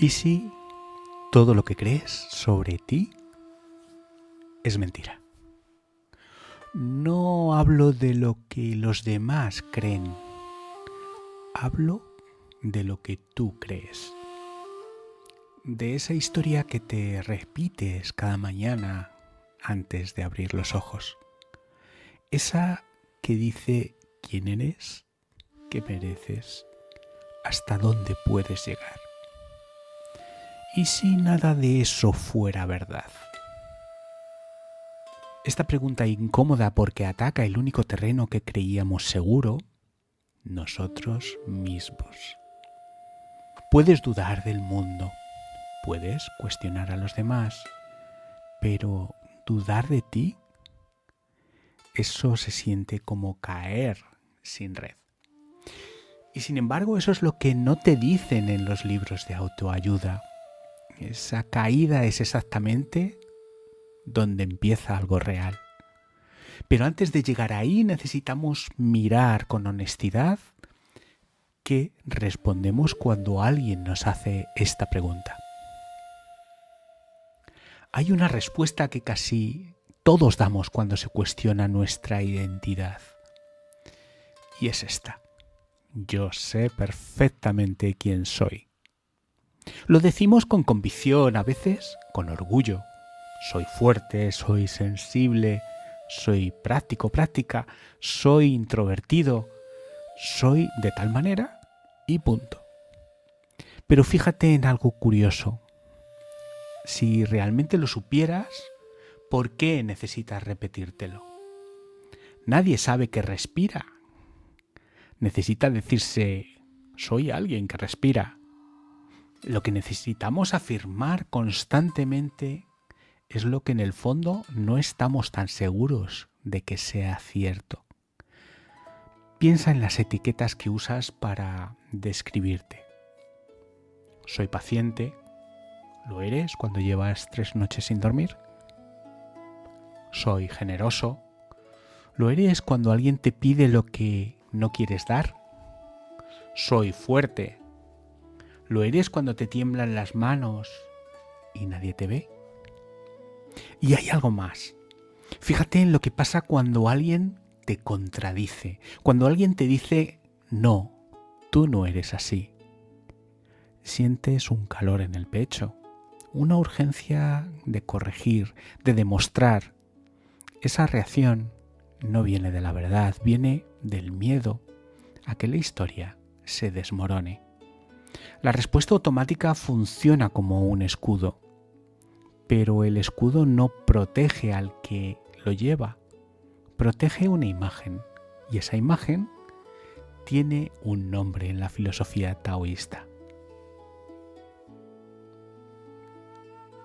¿Y si todo lo que crees sobre ti es mentira? No hablo de lo que los demás creen, hablo de lo que tú crees. De esa historia que te repites cada mañana antes de abrir los ojos. Esa que dice quién eres, qué mereces, hasta dónde puedes llegar. ¿Y si nada de eso fuera verdad? Esta pregunta incómoda porque ataca el único terreno que creíamos seguro, nosotros mismos. Puedes dudar del mundo, puedes cuestionar a los demás, pero dudar de ti, eso se siente como caer sin red. Y sin embargo, eso es lo que no te dicen en los libros de autoayuda. Esa caída es exactamente donde empieza algo real. Pero antes de llegar ahí necesitamos mirar con honestidad qué respondemos cuando alguien nos hace esta pregunta. Hay una respuesta que casi todos damos cuando se cuestiona nuestra identidad. Y es esta. Yo sé perfectamente quién soy. Lo decimos con convicción, a veces con orgullo. Soy fuerte, soy sensible, soy práctica, soy introvertido, soy de tal manera y punto. Pero fíjate en algo curioso. Si realmente lo supieras, ¿por qué necesitas repetírtelo? Nadie sabe que respira. Necesita decirse, soy alguien que respira. Lo que necesitamos afirmar constantemente es lo que en el fondo no estamos tan seguros de que sea cierto. Piensa en las etiquetas que usas para describirte. Soy paciente. ¿Lo eres cuando llevas 3 noches sin dormir? Soy generoso. ¿Lo eres cuando alguien te pide lo que no quieres dar? Soy fuerte. ¿Lo eres cuando te tiemblan las manos y nadie te ve? Y hay algo más. Fíjate en lo que pasa cuando alguien te contradice, cuando alguien te dice, no, tú no eres así. Sientes un calor en el pecho, una urgencia de corregir, de demostrar. Esa reacción no viene de la verdad, viene del miedo a que la historia se desmorone. La respuesta automática funciona como un escudo, pero el escudo no protege al que lo lleva, protege una imagen, y esa imagen tiene un nombre en la filosofía taoísta.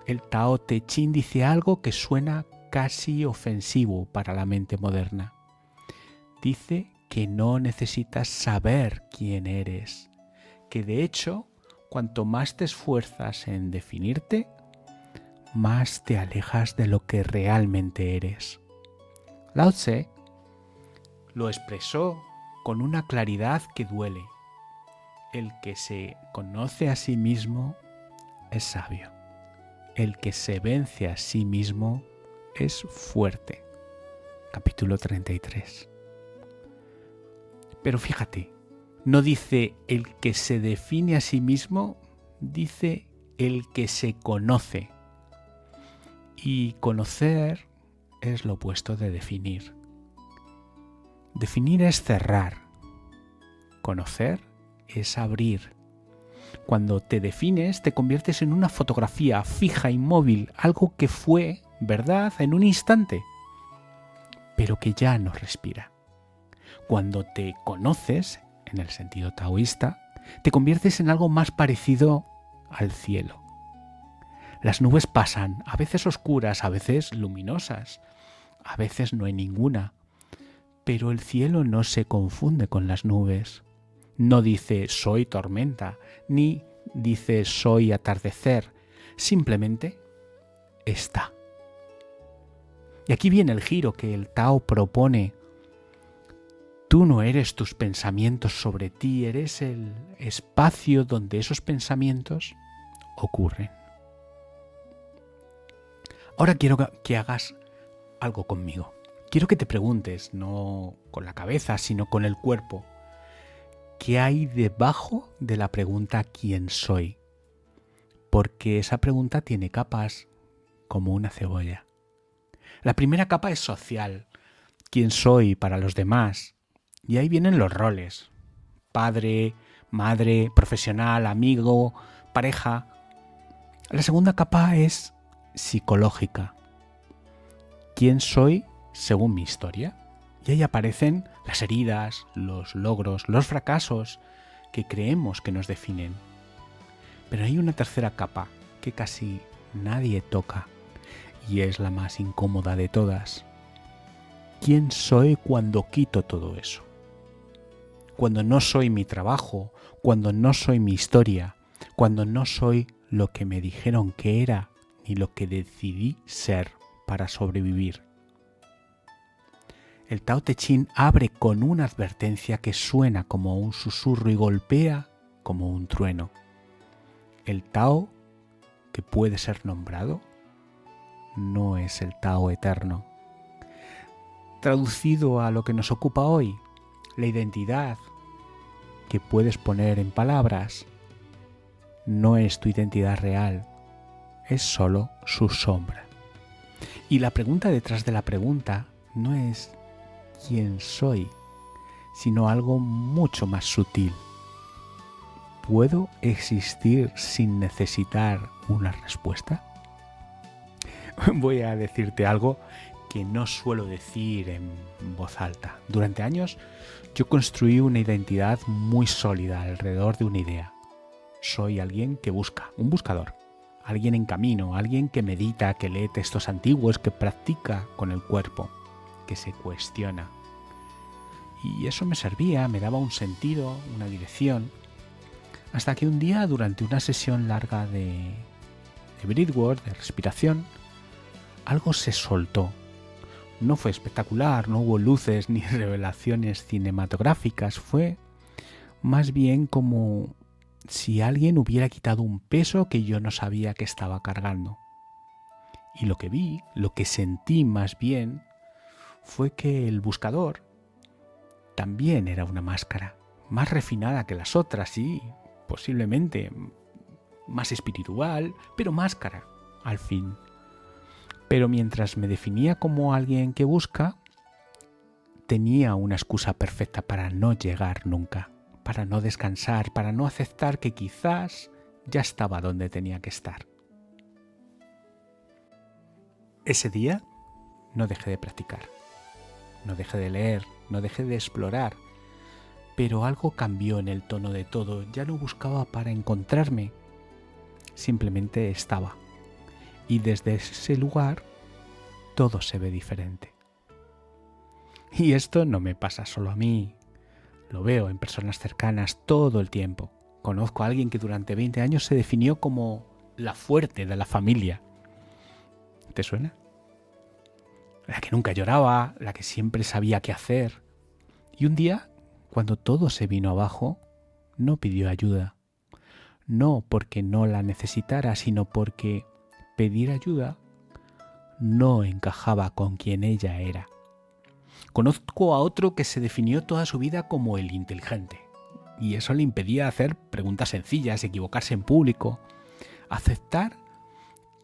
El Tao Te Ching dice algo que suena casi ofensivo para la mente moderna. Dice que no necesitas saber quién eres, que de hecho, cuanto más te esfuerzas en definirte, más te alejas de lo que realmente eres. Lao Tse lo expresó con una claridad que duele. El que se conoce a sí mismo es sabio. El que se vence a sí mismo es fuerte. Capítulo 33. Pero fíjate, no dice el que se define a sí mismo, dice el que se conoce. Y conocer es lo opuesto de definir. Definir es cerrar. Conocer es abrir. Cuando te defines, te conviertes en una fotografía fija, inmóvil, algo que fue verdad en un instante, pero que ya no respira. Cuando te conoces, en el sentido taoísta, te conviertes en algo más parecido al cielo. Las nubes pasan, a veces oscuras, a veces luminosas, a veces no hay ninguna, pero el cielo no se confunde con las nubes. No dice soy tormenta, ni dice soy atardecer, simplemente está. Y aquí viene el giro que el Tao propone. Tú no eres tus pensamientos sobre ti, eres el espacio donde esos pensamientos ocurren. Ahora quiero que hagas algo conmigo. Quiero que te preguntes, no con la cabeza, sino con el cuerpo, ¿qué hay debajo de la pregunta ¿quién soy? Porque esa pregunta tiene capas como una cebolla. La primera capa es social. ¿Quién soy para los demás? Y ahí vienen los roles. Padre, madre, profesional, amigo, pareja. La segunda capa es psicológica. ¿Quién soy según mi historia? Y ahí aparecen las heridas, los logros, los fracasos que creemos que nos definen. Pero hay una tercera capa que casi nadie toca y es la más incómoda de todas. ¿Quién soy cuando quito todo eso? Cuando no soy mi trabajo, cuando no soy mi historia, cuando no soy lo que me dijeron que era ni lo que decidí ser para sobrevivir. El Tao Te Ching abre con una advertencia que suena como un susurro y golpea como un trueno. El Tao que puede ser nombrado no es el Tao eterno. Traducido a lo que nos ocupa hoy, la identidad que puedes poner en palabras no es tu identidad real, es solo su sombra. Y la pregunta detrás de la pregunta no es ¿quién soy?, sino algo mucho más sutil. ¿Puedo existir sin necesitar una respuesta? Voy a decirte algo que no suelo decir en voz alta. Durante años yo construí una identidad muy sólida alrededor de una idea. Soy alguien que busca, un buscador, alguien en camino, alguien que medita, que lee textos antiguos, que practica con el cuerpo, que se cuestiona. Y eso me servía, me daba un sentido, una dirección. Hasta que un día, durante una sesión larga de breathwork, de respiración, algo se soltó. No fue espectacular, no hubo luces ni revelaciones cinematográficas, fue más bien como si alguien hubiera quitado un peso que yo no sabía que estaba cargando. Y lo que vi, lo que sentí más bien, fue que el buscador también era una máscara, más refinada que las otras y posiblemente más espiritual, pero máscara, al fin. Pero mientras me definía como alguien que busca, tenía una excusa perfecta para no llegar nunca, para no descansar, para no aceptar que quizás ya estaba donde tenía que estar. Ese día no dejé de practicar, no dejé de leer, no dejé de explorar, pero algo cambió en el tono de todo. Ya no buscaba para encontrarme, simplemente estaba. Y desde ese lugar todo se ve diferente. Y esto no me pasa solo a mí, lo veo en personas cercanas todo el tiempo. Conozco a alguien que durante 20 años se definió como la fuerte de la familia. ¿Te suena? La que nunca lloraba, la que siempre sabía qué hacer. Y un día, cuando todo se vino abajo, no pidió ayuda. No porque no la necesitara, sino porque pedir ayuda no encajaba con quien ella era. Conozco a otro que se definió toda su vida como el inteligente, y eso le impedía hacer preguntas sencillas, equivocarse en público, aceptar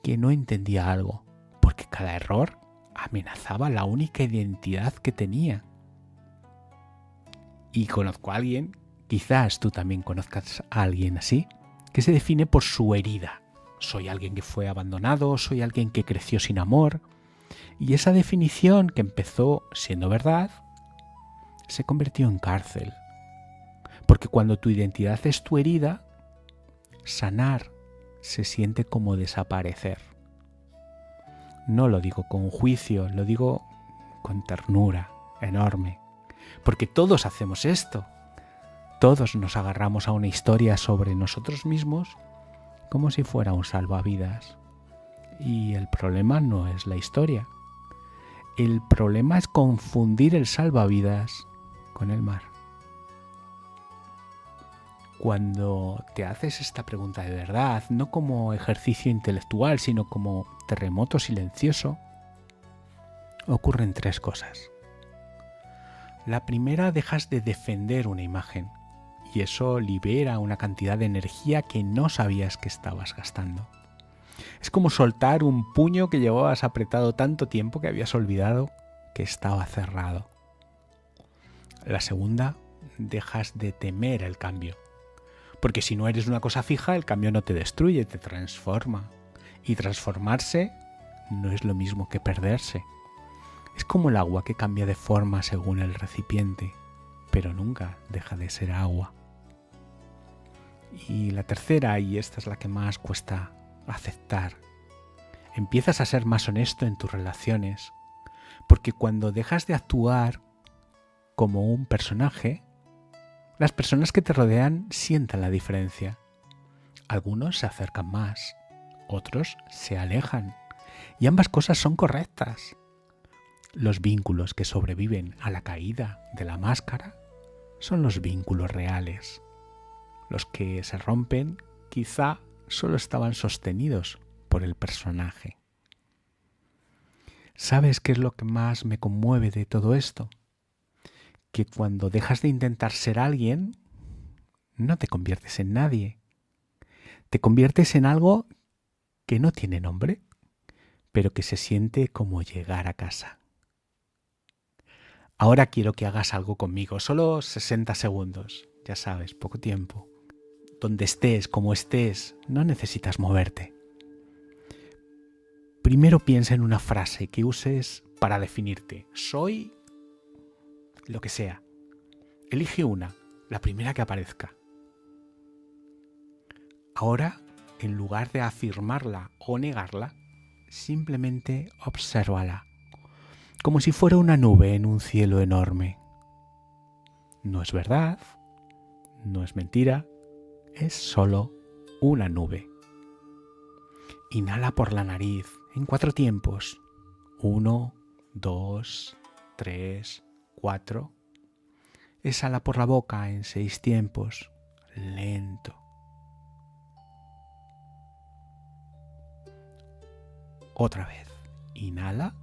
que no entendía algo, porque cada error amenazaba la única identidad que tenía. Y conozco a alguien, quizás tú también conozcas a alguien así, que se define por su herida. Soy alguien que fue abandonado, soy alguien que creció sin amor. Y esa definición que empezó siendo verdad, se convirtió en cárcel. Porque cuando tu identidad es tu herida, sanar se siente como desaparecer. No lo digo con juicio, lo digo con ternura enorme. Porque todos hacemos esto. Todos nos agarramos a una historia sobre nosotros mismos como si fuera un salvavidas. Y el problema no es la historia. El problema es confundir el salvavidas con el mar. Cuando te haces esta pregunta de verdad, no como ejercicio intelectual, sino como terremoto silencioso, ocurren 3 cosas. La primera, dejas de defender una imagen y eso libera una cantidad de energía que no sabías que estabas gastando. Es como soltar un puño que llevabas apretado tanto tiempo que habías olvidado que estaba cerrado. La segunda, dejas de temer el cambio. Porque si no eres una cosa fija, el cambio no te destruye, te transforma. Y transformarse no es lo mismo que perderse. Es como el agua que cambia de forma según el recipiente, pero nunca deja de ser agua. Y la tercera, y esta es la que más cuesta aceptar, empiezas a ser más honesto en tus relaciones, porque cuando dejas de actuar como un personaje, las personas que te rodean sientan la diferencia. Algunos se acercan más, otros se alejan, y ambas cosas son correctas. Los vínculos que sobreviven a la caída de la máscara son los vínculos reales. Los que se rompen quizá solo estaban sostenidos por el personaje. ¿Sabes qué es lo que más me conmueve de todo esto? Que cuando dejas de intentar ser alguien, no te conviertes en nadie. Te conviertes en algo que no tiene nombre, pero que se siente como llegar a casa. Ahora quiero que hagas algo conmigo, solo 60 segundos, ya sabes, poco tiempo. Donde estés, como estés, no necesitas moverte. Primero piensa en una frase que uses para definirte. Soy lo que sea. Elige una, la primera que aparezca. Ahora, en lugar de afirmarla o negarla, simplemente obsérvala, como si fuera una nube en un cielo enorme. No es verdad, no es mentira, es solo una nube. Inhala por la nariz en 4 tiempos. 1, 2, 3, 4. Exhala por la boca en 6 tiempos. Lento. Otra vez. Inhala.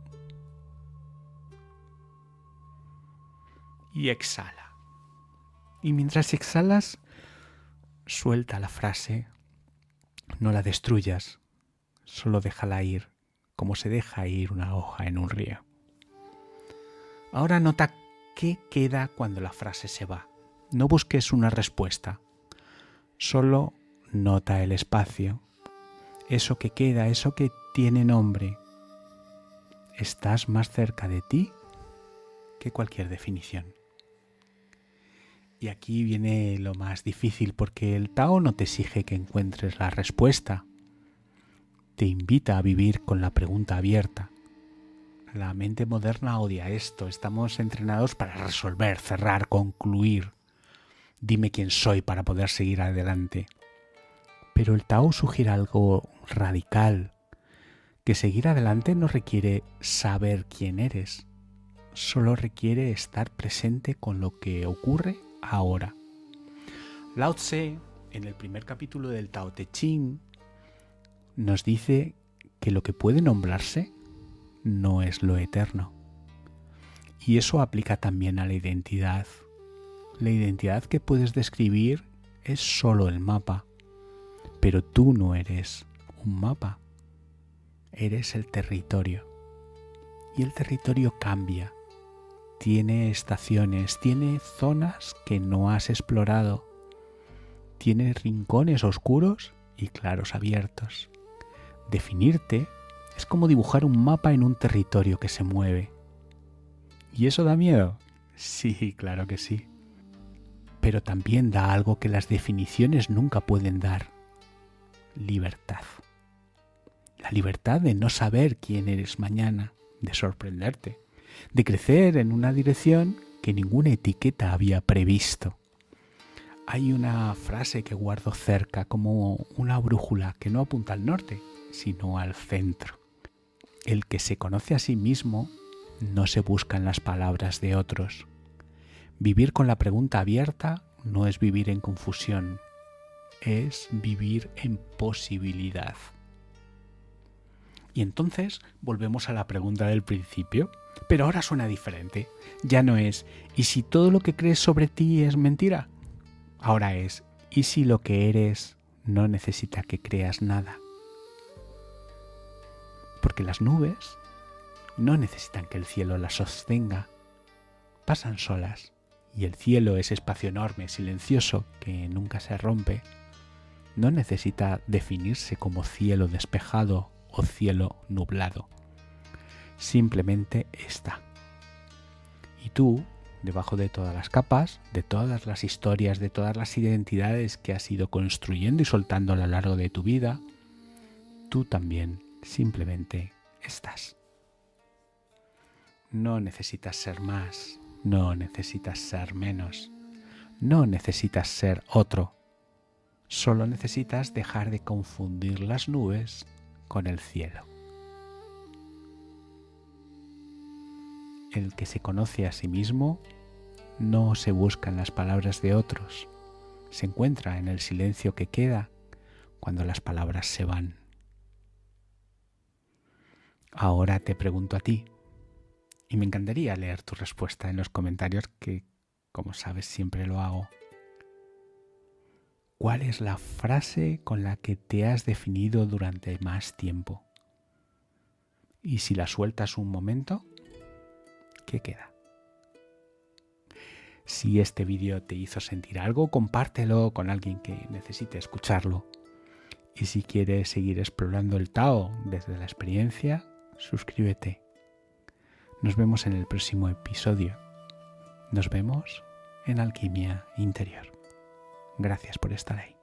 Y exhala. Y mientras exhalas, suelta la frase. No la destruyas. Solo déjala ir, como se deja ir una hoja en un río. Ahora nota qué queda cuando la frase se va. No busques una respuesta. Solo nota el espacio. Eso que queda, eso que tiene nombre. Estás más cerca de ti que cualquier definición. Y aquí viene lo más difícil, porque el Tao no te exige que encuentres la respuesta. Te invita a vivir con la pregunta abierta. La mente moderna odia esto. Estamos entrenados para resolver, cerrar, concluir. Dime quién soy para poder seguir adelante. Pero el Tao sugiere algo radical, que seguir adelante no requiere saber quién eres, solo requiere estar presente con lo que ocurre ahora. Lao Tse, en el primer capítulo del Tao Te Ching, nos dice que lo que puede nombrarse no es lo eterno. Y eso aplica también a la identidad. La identidad que puedes describir es solo el mapa, pero tú no eres un mapa, eres el territorio. Y el territorio cambia, tiene estaciones, tiene zonas que no has explorado, tiene rincones oscuros y claros abiertos. Definirte es como dibujar un mapa en un territorio que se mueve. ¿Y eso da miedo? Sí, claro que sí. Pero también da algo que las definiciones nunca pueden dar: libertad. La libertad de no saber quién eres mañana, de sorprenderte, de crecer en una dirección que ninguna etiqueta había previsto. Hay una frase que guardo cerca como una brújula que no apunta al norte, sino al centro. El que se conoce a sí mismo no se busca en las palabras de otros. Vivir con la pregunta abierta no es vivir en confusión, es vivir en posibilidad. Y entonces volvemos a la pregunta del principio, pero ahora suena diferente. Ya no es ¿y si todo lo que crees sobre ti es mentira? Ahora es ¿y si lo que eres no necesita que creas nada? Porque las nubes no necesitan que el cielo las sostenga, pasan solas, y el cielo, ese espacio enorme, silencioso, que nunca se rompe, no necesita definirse como cielo despejado o cielo nublado. Simplemente está. Y tú, debajo de todas las capas, de todas las historias, de todas las identidades que has ido construyendo y soltando a lo largo de tu vida, tú también simplemente estás. No necesitas ser más, no necesitas ser menos, no necesitas ser otro. Solo necesitas dejar de confundir las nubes con el cielo. El que se conoce a sí mismo no se busca en las palabras de otros, se encuentra en el silencio que queda cuando las palabras se van. Ahora te pregunto a ti, y me encantaría leer tu respuesta en los comentarios, que, como sabes, siempre lo hago. ¿Cuál es la frase con la que te has definido durante más tiempo? Y si la sueltas un momento, ¿qué queda? Si este vídeo te hizo sentir algo, compártelo con alguien que necesite escucharlo. Y si quieres seguir explorando el Tao desde la experiencia, suscríbete. Nos vemos en el próximo episodio. Nos vemos en Alquimia Interior. Gracias por estar ahí.